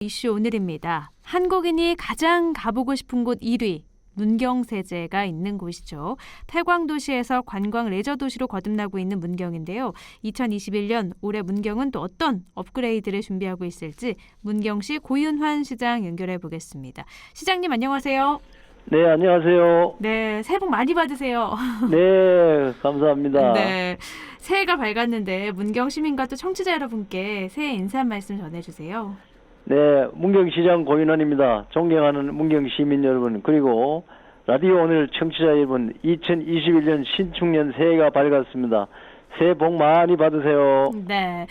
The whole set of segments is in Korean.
이슈 오늘입니다. 한국인이 가장 가보고 싶은 곳 1위, 문경세제가 있는 곳이죠. 태광도시에서 관광 레저 도시로 거듭나고 있는 문경인데요. 2021년 올해 문경은 또 어떤 업그레이드를 준비하고 있을지 문경시 고윤환 시장 연결해 보겠습니다. 시장님 안녕하세요. 네, 안녕하세요. 네, 새해 복 많이 받으세요. 네, 감사합니다. 네, 새해가 밝았는데 문경 시민과 또 청취자 여러분께 새해 인사 말씀 전해주세요. 네, 문경시장 고윤환입니다. 존경하는 문경시민 여러분, 그리고 라디오 오늘 청취자 여러분, 2021년 신축년 새해가 밝았습니다. 새해 복 많이 받으세요. 네,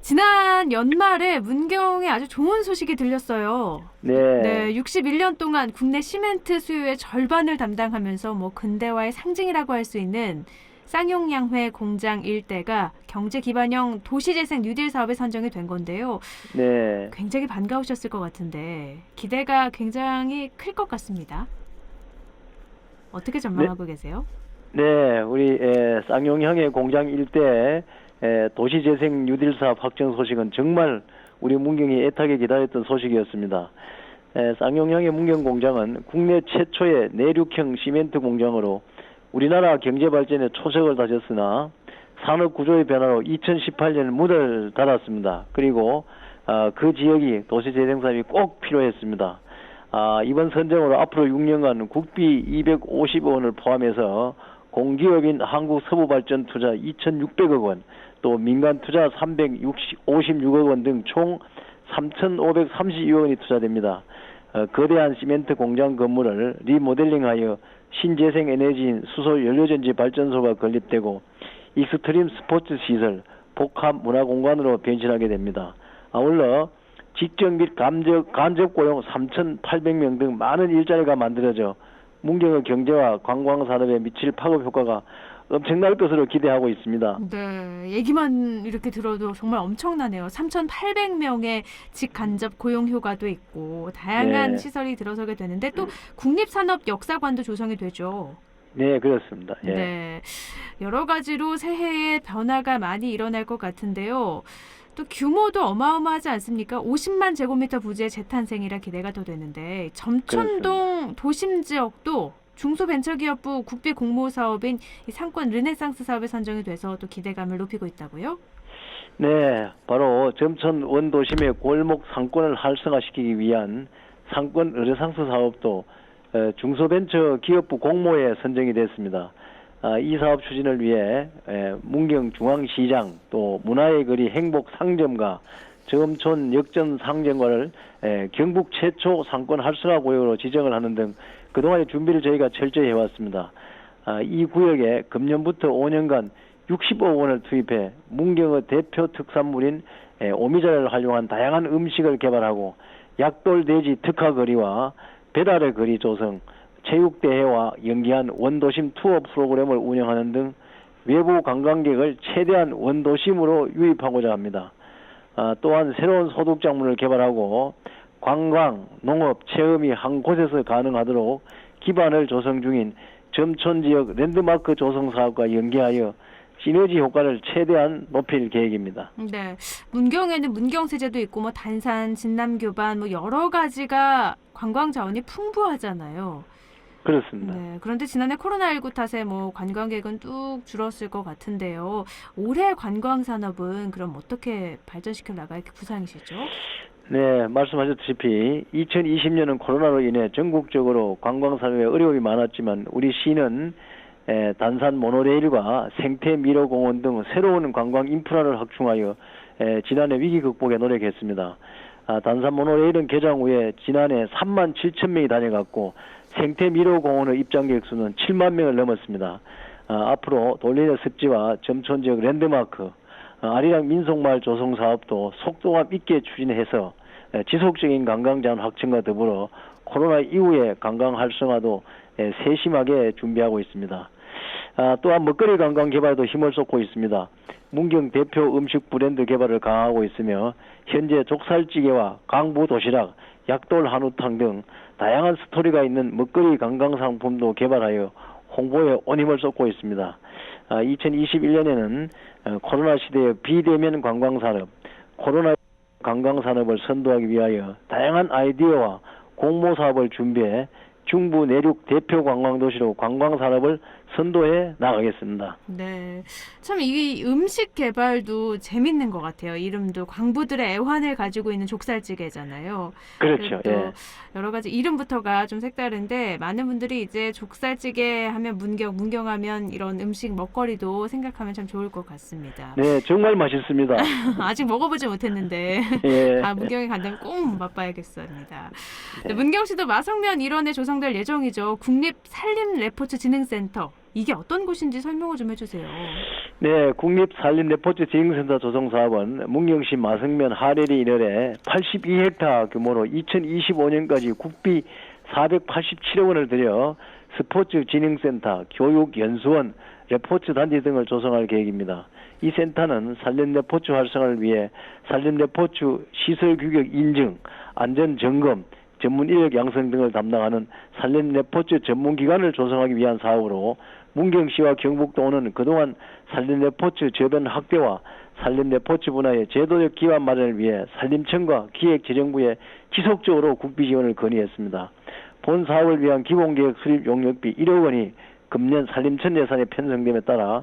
지난 연말에 문경에 아주 좋은 소식이 들렸어요. 네. 61년 동안 국내 시멘트 수요의 절반을 담당하면서 근대화의 상징이라고 할 수 있는 쌍용양회 공장 일대가 경제기반형 도시재생 뉴딜 사업에 선정이 된 건데요. 네. 굉장히 반가우셨을 것 같은데 기대가 굉장히 클 것 같습니다. 어떻게 전망하고 계세요? 네, 우리 쌍용향의 공장 일대 도시재생 뉴딜 사업 확정 소식은 정말 우리 문경이 애타게 기다렸던 소식이었습니다. 쌍용향의 문경 공장은 국내 최초의 내륙형 시멘트 공장으로 우리나라 경제 발전에 초석을 다졌으나 산업 구조의 변화로 2018년 문을 닫았습니다. 그리고 그 지역이 도시재생 사업이 꼭 필요했습니다. 이번 선정으로 앞으로 6년간 국비 250억 원을 포함해서 공기업인 한국서부발전투자 2,600억 원, 또 민간투자 356억 원 등 총 3,532억 원이 투자됩니다. 거대한 시멘트 공장 건물을 리모델링하여 신재생 에너지인 수소 연료전지 발전소가 건립되고 익스트림 스포츠 시설, 복합 문화공간으로 변신하게 됩니다. 아울러 직접 및 간접 고용 3,800명 등 많은 일자리가 만들어져 문경의 경제와 관광 산업에 미칠 파급 효과가 엄청날 것으로 기대하고 있습니다. 네, 얘기만 이렇게 들어도 정말 엄청나네요. 3,800명의 직간접 고용 효과도 있고 다양한 네. 시설이 들어서게 되는데 또 국립산업역사관도 조성이 되죠. 네, 그렇습니다. 예. 네, 여러 가지로 새해에 변화가 많이 일어날 것 같은데요. 또 규모도 어마어마하지 않습니까? 50만 제곱미터 부지의 재탄생이라 기대가 더 되는데 점촌동 도심 지역도 중소벤처기업부 국비 공모 사업인 이 상권 르네상스 사업에 선정이 돼서 또 기대감을 높이고 있다고요? 네, 바로 점촌 원도심의 골목 상권을 활성화시키기 위한 상권 르네상스 사업도 중소벤처기업부 공모에 선정이 됐습니다. 이 사업 추진을 위해 문경중앙시장 또 문화의 거리 행복상점과 점촌 역전 상점과를 경북 최초 상권 활성화 구역으로 지정을 하는 등 그동안의 준비를 저희가 철저히 해왔습니다. 이 구역에 금년부터 5년간 60억 원을 투입해 문경의 대표 특산물인 오미자를 활용한 다양한 음식을 개발하고 약돌돼지 특화거리와 배달의 거리 조성, 체육대회와 연계한 원도심 투어 프로그램을 운영하는 등 외부 관광객을 최대한 원도심으로 유입하고자 합니다. 또한 새로운 소득작물을 개발하고 관광, 농업, 체험이 한 곳에서 가능하도록 기반을 조성 중인 점촌지역 랜드마크 조성 사업과 연계하여 시너지 효과를 최대한 높일 계획입니다. 네, 문경에는 문경세제도 있고 단산, 진남교반 여러 가지가 관광 자원이 풍부하잖아요. 그렇습니다. 네, 그런데 지난해 코로나19 탓에 관광객은 뚝 줄었을 것 같은데요. 올해 관광 산업은 그럼 어떻게 발전시켜 나갈 구상이시죠? 네, 말씀하셨다시피 2020년은 코로나로 인해 전국적으로 관광 산업에 어려움이 많았지만 우리 시는 단산 모노레일과 생태 미로공원 등 새로운 관광 인프라를 확충하여 지난해 위기 극복에 노력했습니다. 단산 모노레일은 개장 후에 지난해 3만 7천 명이 다녀갔고 생태 미로공원의 입장객 수는 7만 명을 넘었습니다. 앞으로 돌리네 습지와 점촌 지역 랜드마크, 아리랑 민속마을 조성 사업도 속도감 있게 추진해서 지속적인 관광자원 확충과 더불어 코로나 이후의 관광 활성화도 세심하게 준비하고 있습니다. 또한 먹거리 관광 개발도 힘을 쏟고 있습니다. 문경 대표 음식 브랜드 개발을 강화하고 있으며 현재 족살찌개와 강부 도시락, 약돌 한우탕 등 다양한 스토리가 있는 먹거리 관광 상품도 개발하여 홍보에 온 힘을 쏟고 있습니다. 2021년에는 코로나 시대의 비대면 관광산업, 코로나 관광산업을 선도하기 위하여 다양한 아이디어와 공모 사업을 준비해 중부 내륙 대표 관광도시로 관광산업을 선도해 나가겠습니다. 네. 참 이 음식 개발도 재밌는 것 같아요. 이름도 광부들의 애환을 가지고 있는 족살찌개잖아요. 그렇죠. 또 예. 여러 가지 이름부터가 좀 색다른데 많은 분들이 이제 족살찌개 하면 문경하면 이런 음식 먹거리도 생각하면 참 좋을 것 같습니다. 네, 정말 맛있습니다. 아직 먹어보지 못했는데 예. 문경에 간다면 꼭 맛봐야겠습니다. 네, 문경시도 마성면 일원에 조성될 예정이죠. 국립산림레포츠진흥센터. 이게 어떤 곳인지 설명을 좀 해주세요. 네, 국립산림레포츠진흥센터 조성 사업은 문경시 마성면 하래리 일월에 82헥타 규모로 2025년까지 국비 487억 원을 들여 스포츠 진흥센터, 교육연수원, 레포츠 단지 등을 조성할 계획입니다. 이 센터는 산림레포츠 활성화를 위해 산림레포츠 시설 규격 인증, 안전 점검, 전문 인력 양성 등을 담당하는 산림레포츠 전문기관을 조성하기 위한 사업으로 문경시와 경북도는 그동안 산림레포츠 저변 확대와 산림레포츠 분야의 제도적 기반 마련을 위해 산림청과 기획재정부에 지속적으로 국비 지원을 건의했습니다. 본 사업을 위한 기본계획 수립 용역비 1억 원이 금년 산림청 예산에 편성됨에 따라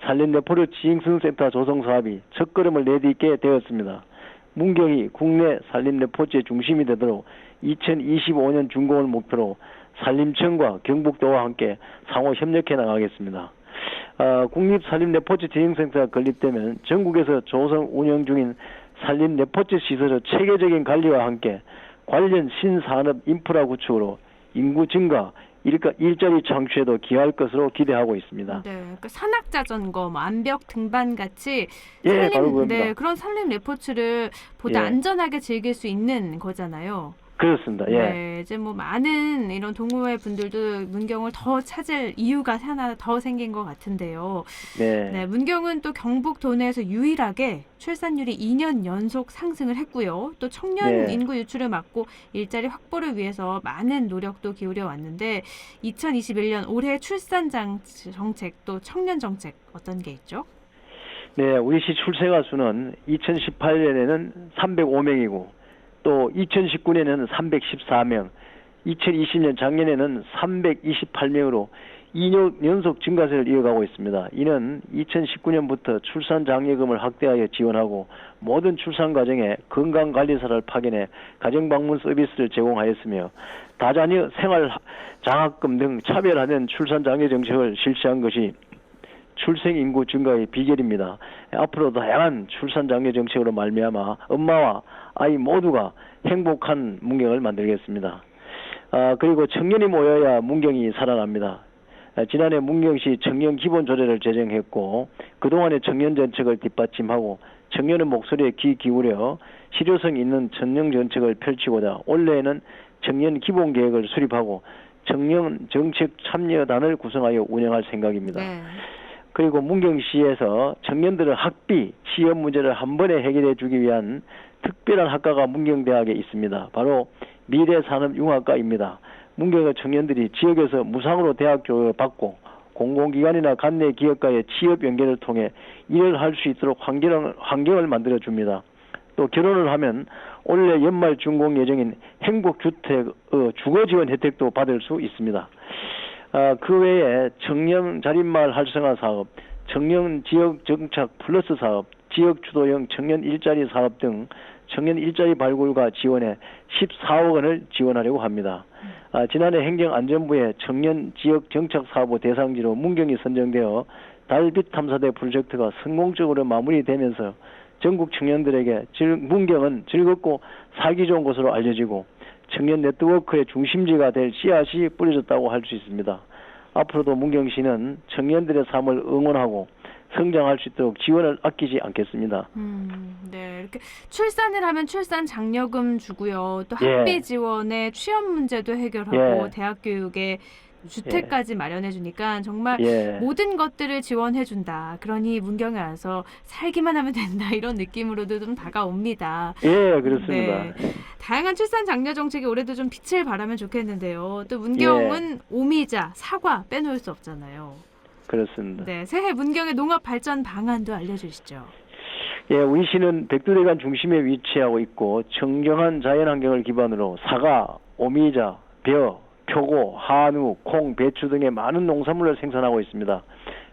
산림레포츠 진흥센터 조성 사업이 첫걸음을 내딛게 되었습니다. 문경이 국내 산림레포츠의 중심이 되도록 2025년 준공을 목표로 산림청과 경북도와 함께 상호 협력해 나가겠습니다. 국립산림레포츠진흥센터가 건립되면 전국에서 조성 운영 중인 산림레포츠 시설의 체계적인 관리와 함께 관련 신산업 인프라 구축으로 인구 증가, 일자리 창출에도 기여할 것으로 기대하고 있습니다. 네, 그러니까 산악자전거, 암벽 등반 같이 예, 바로 그겁니다. 네, 그런 산림 레포츠를 보다 예. 안전하게 즐길 수 있는 거잖아요. 그렇습니다. 예. 네, 이제 뭐 많은 이런 동호회 분들도 문경을 더 찾을 이유가 하나 더 생긴 것 같은데요. 네. 네, 문경은 또 경북 도내에서 유일하게 출산율이 2년 연속 상승을 했고요. 또 청년 네. 인구 유출을 막고 일자리 확보를 위해서 많은 노력도 기울여 왔는데 2021년 올해 출산 정책 또 청년 정책 어떤 게 있죠? 네, 우리 시 출생아 수는 2018년에는 305명이고 또 2019년에는 314명, 2020년 작년에는 328명으로 2년 연속 증가세를 이어가고 있습니다. 이는 2019년부터 출산장려금을 확대하여 지원하고 모든 출산 과정에 건강관리사를 파견해 가정방문 서비스를 제공하였으며 다자녀 생활장학금 등 차별화된 출산장려 정책을 실시한 것이 출생인구 증가의 비결입니다. 앞으로 다양한 출산장려 정책으로 말미암아 엄마와 아이 모두가 행복한 문경을 만들겠습니다. 그리고 청년이 모여야 문경이 살아납니다. 지난해 문경시 청년 기본조례를 제정했고 그동안의 청년 정책을 뒷받침하고 청년의 목소리에 귀 기울여 실효성 있는 청년 정책을 펼치고자 올해에는 청년 기본계획을 수립하고 청년 정책 참여단을 구성하여 운영할 생각입니다. 네. 그리고 문경시에서 청년들의 학비, 취업 문제를 한 번에 해결해 주기 위한 특별한 학과가 문경대학에 있습니다. 바로 미래산업융합과입니다. 문경의 청년들이 지역에서 무상으로 대학 교육을 받고 공공기관이나 관내 기업과의 취업 연계를 통해 일을 할 수 있도록 환경을 만들어줍니다. 또 결혼을 하면 올해 연말 준공 예정인 행복주택 주거지원 혜택도 받을 수 있습니다. 그 외에 청년 자립마을 활성화 사업, 청년 지역 정착 플러스 사업, 지역 주도형 청년 일자리 사업 등 청년 일자리 발굴과 지원에 14억 원을 지원하려고 합니다. 지난해 행정안전부의 청년 지역 정착 사업의 대상지로 문경이 선정되어 달빛 탐사대 프로젝트가 성공적으로 마무리되면서 전국 청년들에게 문경은 즐겁고 살기 좋은 곳으로 알려지고 청년 네트워크의 중심지가 될 씨앗이 뿌려졌다고 할 수 있습니다. 앞으로도 문경시는 청년들의 삶을 응원하고 성장할 수 있도록 지원을 아끼지 않겠습니다. 네, 이렇게 출산을 하면 출산 장려금 주고요. 또 예. 학비 지원에 취업 문제도 해결하고 예. 대학 교육에 주택까지 마련해 주니까 정말 예. 모든 것들을 지원해 준다. 그러니 문경에 와서 살기만 하면 된다. 이런 느낌으로도 좀 다가옵니다. 예, 그렇습니다. 네. 다양한 출산 장려 정책이 올해도 좀 빛을 발하면 좋겠는데요. 또 문경은 오미자, 사과 빼놓을 수 없잖아요. 그렇습니다. 네, 새해 문경의 농업 발전 방안도 알려주시죠. 예, 우리 시는 백두대간 중심에 위치하고 있고 청정한 자연환경을 기반으로 사과, 오미자, 벼, 표고, 한우, 콩, 배추 등의 많은 농산물을 생산하고 있습니다.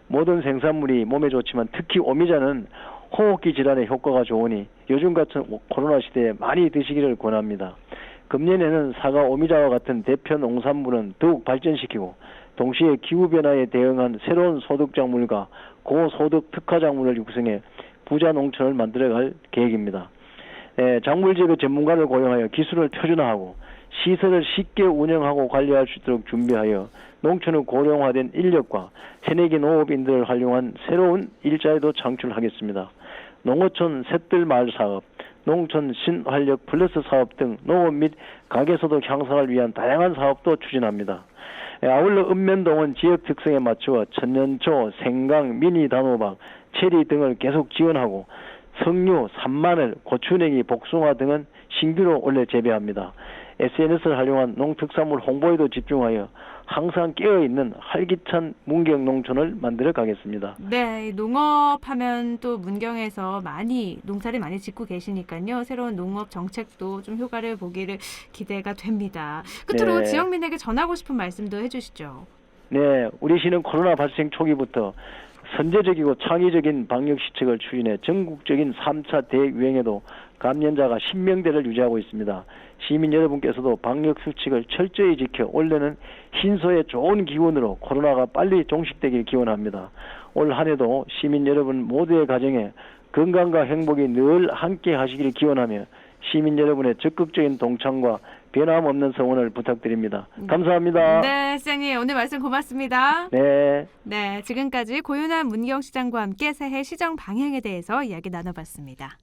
모든 생산물이 몸에 좋지만 특히 오미자는 호흡기 질환에 효과가 좋으니 요즘 같은 코로나 시대에 많이 드시기를 권합니다. 금년에는 사과, 오미자와 같은 대표 농산물은 더욱 발전시키고 동시에 기후변화에 대응한 새로운 소득작물과 고소득 특화작물을 육성해 부자 농촌을 만들어갈 계획입니다. 작물 재배 전문가를 고용하여 기술을 표준화하고 시설을 쉽게 운영하고 관리할 수 있도록 준비하여 농촌의 고령화된 인력과 새내기 농업인들을 활용한 새로운 일자리도 창출하겠습니다. 농어촌 셋들 마을 사업, 농촌 신활력 플러스 사업 등 농업 및 가계소득 향상을 위한 다양한 사업도 추진합니다. 아울러 읍면동은 지역 특성에 맞추어 천년초, 생강, 미니 단호박, 체리 등을 계속 지원하고 석류, 산마늘, 고추냉이, 복숭아 등은 신규로 원래 재배합니다. SNS를 활용한 농특산물 홍보에도 집중하여 항상 깨어있는 활기찬 문경 농촌을 만들어 가겠습니다. 네, 농업하면 또 문경에서 농사를 많이 짓고 계시니까요. 새로운 농업 정책도 좀 효과를 보기를 기대가 됩니다. 끝으로 네. 지역민에게 전하고 싶은 말씀도 해주시죠. 네, 우리 시는 코로나 발생 초기부터 선제적이고 창의적인 방역 시책을 추진해 전국적인 3차 대유행에도 감염자가 10명대를 유지하고 있습니다. 시민 여러분께서도 방역 수칙을 철저히 지켜 올해는 신소의 좋은 기운으로 코로나가 빨리 종식되길 기원합니다. 올 한 해도 시민 여러분 모두의 가정에 건강과 행복이 늘 함께 하시길 기원하며 시민 여러분의 적극적인 동참과 변함없는 성원을 부탁드립니다. 감사합니다. 네, 시장님 오늘 말씀 고맙습니다. 네. 네, 지금까지 고윤환 문경시장과 함께 새해 시정 방향에 대해서 이야기 나눠봤습니다.